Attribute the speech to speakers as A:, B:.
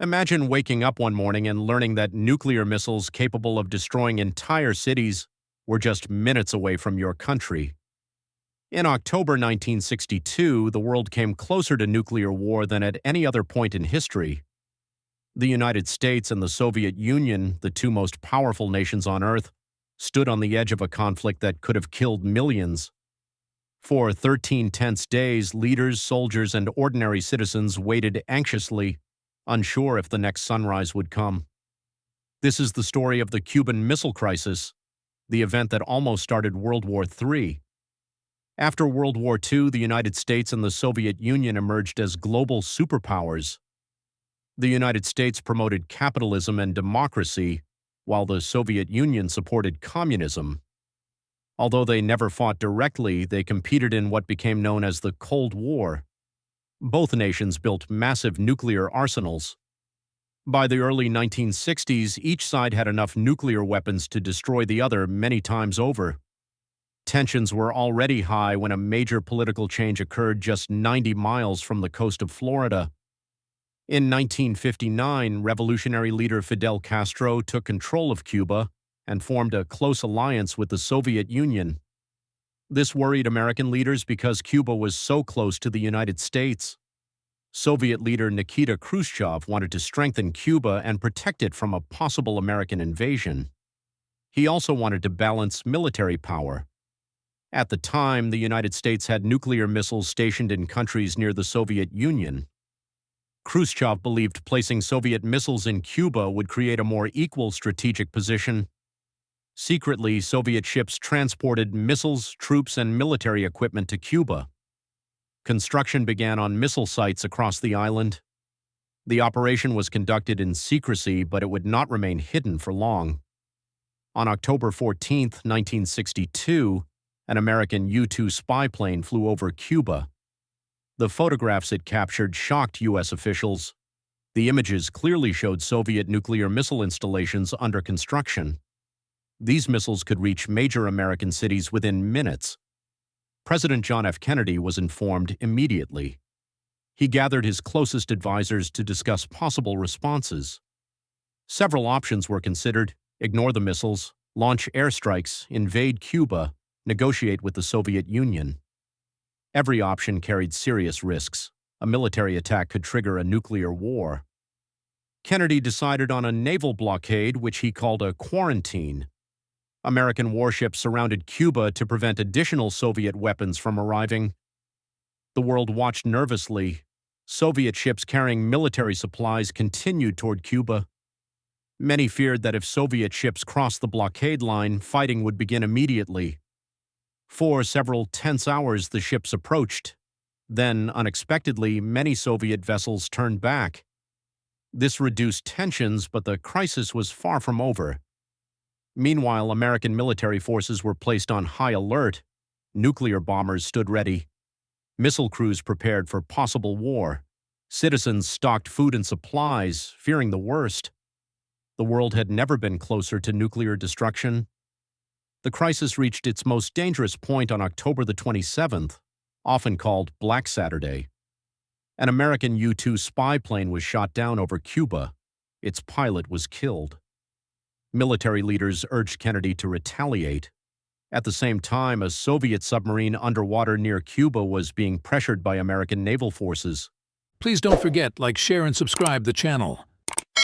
A: Imagine waking up one morning and learning that nuclear missiles capable of destroying entire cities were just minutes away from your country. In October 1962, the world came closer to nuclear war than at any other point in history. The United States and the Soviet Union, the two most powerful nations on Earth, stood on the edge of a conflict that could have killed millions. For 13 tense days, leaders, soldiers, and ordinary citizens waited anxiously, unsure if the next sunrise would come. This is the story of the Cuban Missile Crisis, the event that almost started World War III. After World War II, the United States and the Soviet Union emerged as global superpowers. The United States promoted capitalism and democracy, while the Soviet Union supported communism. Although they never fought directly, they competed in what became known as the Cold War. Both nations built massive nuclear arsenals. By the early 1960s, each side had enough nuclear weapons to destroy the other many times over. Tensions were already high when a major political change occurred just 90 miles from the coast of Florida. In 1959, revolutionary leader Fidel Castro took control of Cuba and formed a close alliance with the Soviet Union. This worried American leaders because Cuba was so close to the United States. Soviet leader Nikita Khrushchev wanted to strengthen Cuba and protect it from a possible American invasion. He also wanted to balance military power. At the time, the United States had nuclear missiles stationed in countries near the Soviet Union. Khrushchev believed placing Soviet missiles in Cuba would create a more equal strategic position. Secretly, Soviet ships transported missiles, troops, and military equipment to Cuba. Construction began on missile sites across the island. The operation was conducted in secrecy, but it would not remain hidden for long. On October 14, 1962, an American U-2 spy plane flew over Cuba. The photographs it captured shocked U.S. officials. The images clearly showed Soviet nuclear missile installations under construction. These missiles could reach major American cities within minutes. President John F. Kennedy was informed immediately. He gathered his closest advisors to discuss possible responses. Several options were considered: ignore the missiles, launch airstrikes, invade Cuba, negotiate with the Soviet Union. Every option carried serious risks. A military attack could trigger a nuclear war. Kennedy decided on a naval blockade, which he called a quarantine. American warships surrounded Cuba to prevent additional Soviet weapons from arriving. The world watched nervously. Soviet ships carrying military supplies continued toward Cuba. Many feared that if Soviet ships crossed the blockade line, fighting would begin immediately. For several tense hours, the ships approached. Then, unexpectedly, many Soviet vessels turned back. This reduced tensions, but the crisis was far from over. Meanwhile, American military forces were placed on high alert. Nuclear bombers stood ready. Missile crews prepared for possible war. Citizens stocked food and supplies, fearing the worst. The world had never been closer to nuclear destruction. The crisis reached its most dangerous point on October the 27th, often called Black Saturday. An American U-2 spy plane was shot down over Cuba. Its pilot was killed. Military leaders urged Kennedy to retaliate. At the same time, a Soviet submarine underwater near Cuba was being pressured by American naval forces.
B: Please don't forget, like, share, and subscribe the channel.